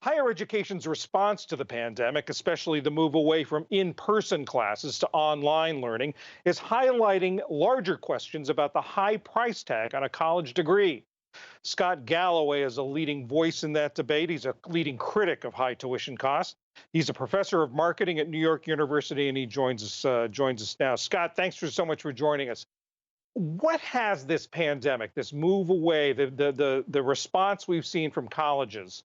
Higher education's response to the pandemic, especially the move away from in person classes to online learning, is highlighting larger questions about the high price tag on a college degree. Scott Galloway is a leading voice in that debate. He's a leading critic of high tuition costs. He's a professor of marketing at New York University, and he joins us now. Scott, thanks for so much for joining us. What has this pandemic, this move away, the response we've seen from colleges,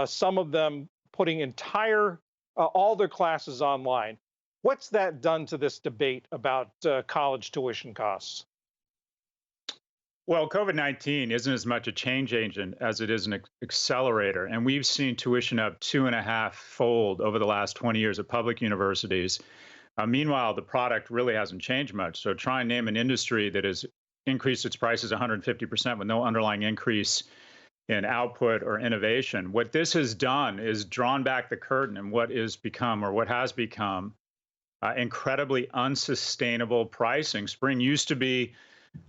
some of them putting entire all their classes online. What's that done to this debate about college tuition costs? Well, COVID-19 isn't as much a change agent as it is an accelerator. And we've seen tuition up 2.5-fold over the last 20 years at public universities. Meanwhile, the product really hasn't changed much. So try and name an industry that has increased its prices 150% with no underlying increase in output or innovation. What this has done is drawn back the curtain and what is become or what has become incredibly unsustainable pricing. Spring used to be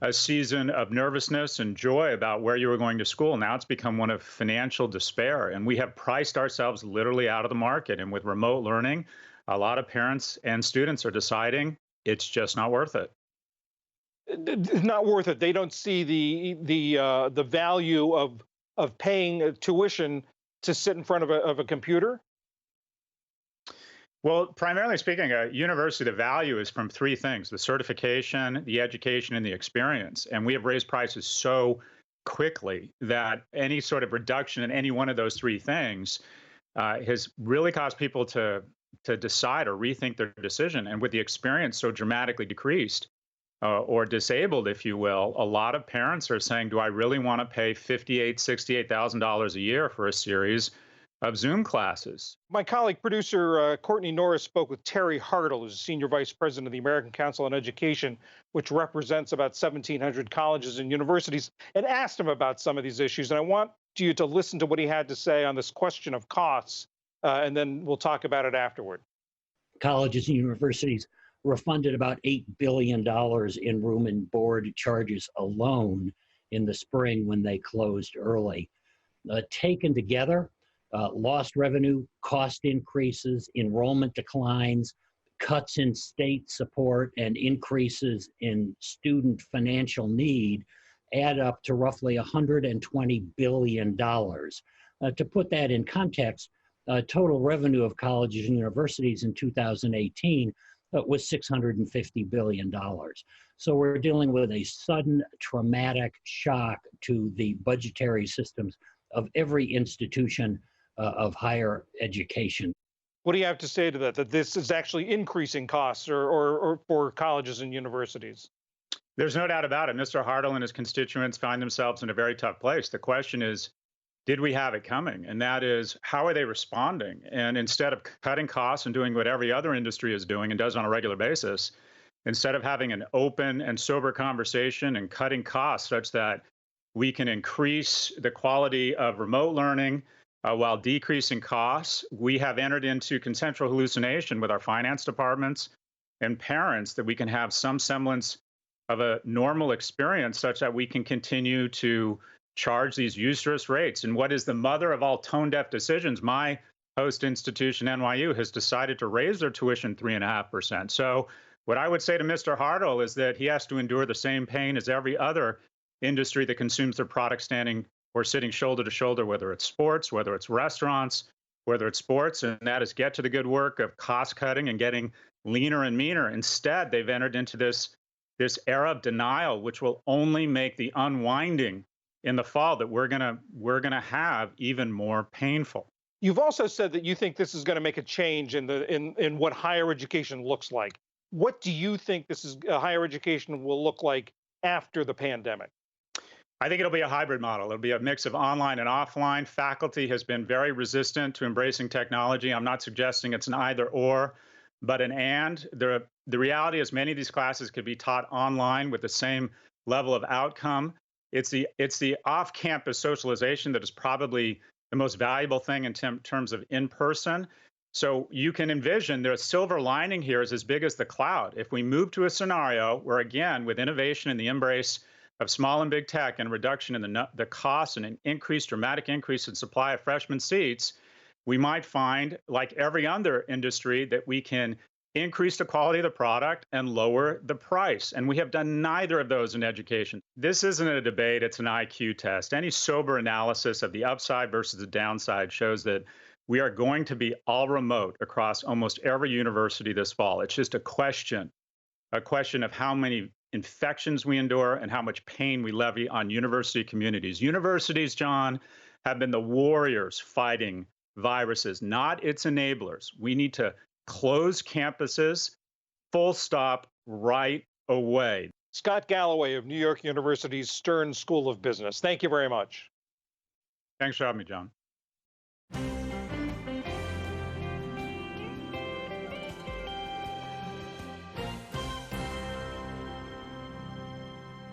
a season of nervousness and joy about where you were going to school. Now it's become one of financial despair. And we have priced ourselves literally out of the market. And with remote learning, a lot of parents and students are deciding it's just not worth it. It's not worth it. They don't see the value of paying tuition to sit in front of a computer. Well, primarily speaking, a university, the value is from three things: the certification, the education, and the experience. And we have raised prices so quickly that any sort of reduction in any one of those three things has really caused people to decide or rethink their decision. And with the experience so dramatically decreased or disabled, if you will, a lot of parents are saying, do I really want to pay $68,000 a year for a series of Zoom classes? My colleague, producer Courtney Norris, spoke with Terry Hartle, who's Senior Vice President of the American Council on Education, which represents about 1,700 colleges and universities, and asked him about some of these issues. And I want you to listen to what he had to say on this question of costs, and then we'll talk about it afterward. Colleges and universities refunded about $8 billion in room and board charges alone in the spring when they closed early. Taken together, lost revenue, cost increases, enrollment declines, cuts in state support, and increases in student financial need add up to roughly $120 billion. To put that in context, total revenue of colleges and universities in 2018 was $650 billion. So we're dealing with a sudden traumatic shock to the budgetary systems of every institution of higher education. What do you have to say to that this is actually increasing costs or for colleges and universities? There's no doubt about it. Mr. Hartle and his constituents find themselves in a very tough place. The question is, did we have it coming? And that is, how are they responding? And instead of cutting costs and doing what every other industry is doing and does on a regular basis, instead of having an open and sober conversation and cutting costs such that we can increase the quality of remote learning while decreasing costs, we have entered into consensual hallucination with our finance departments and parents that we can have some semblance of a normal experience such that we can continue to charge these usurious rates. And what is the mother of all tone-deaf decisions? My host institution, NYU, has decided to raise their tuition 3.5%. So what I would say to Mr. Hartle is that he has to endure the same pain as every other industry that consumes their product standing or sitting shoulder to shoulder, whether it's sports, whether it's restaurants, whether it's sports, and that is get to the good work of cost cutting and getting leaner and meaner. Instead, they've entered into this era of denial, which will only make the unwinding in the fall that we're gonna have even more painful. You've also said that you think this is going to make a change in what higher education looks like. What do you think higher education will look like after the pandemic? I think it'll be a hybrid model. It'll be a mix of online and offline. Faculty has been very resistant to embracing technology. I'm not suggesting it's an either or, but an and. The reality is many of these classes could be taught online with the same level of outcome. It's the off-campus socialization that is probably the most valuable thing in terms of in-person. So you can envision the silver lining here is as big as the cloud. If we move to a scenario where, again, with innovation and the embrace of small and big tech and reduction in the cost and an dramatic increase in supply of freshman seats, we might find, like every other industry, that we can increase the quality of the product and lower the price. And we have done neither of those in education. This isn't a debate, it's an IQ test. Any sober analysis of the upside versus the downside shows that we are going to be all remote across almost every university this fall. It's just a question of how many infections we endure and how much pain we levy on university communities. Universities, John, have been the warriors fighting viruses, not its enablers. We need to close campuses, full stop, right away. Scott Galloway of New York University's Stern School of Business. Thank you very much. Thanks for having me, John.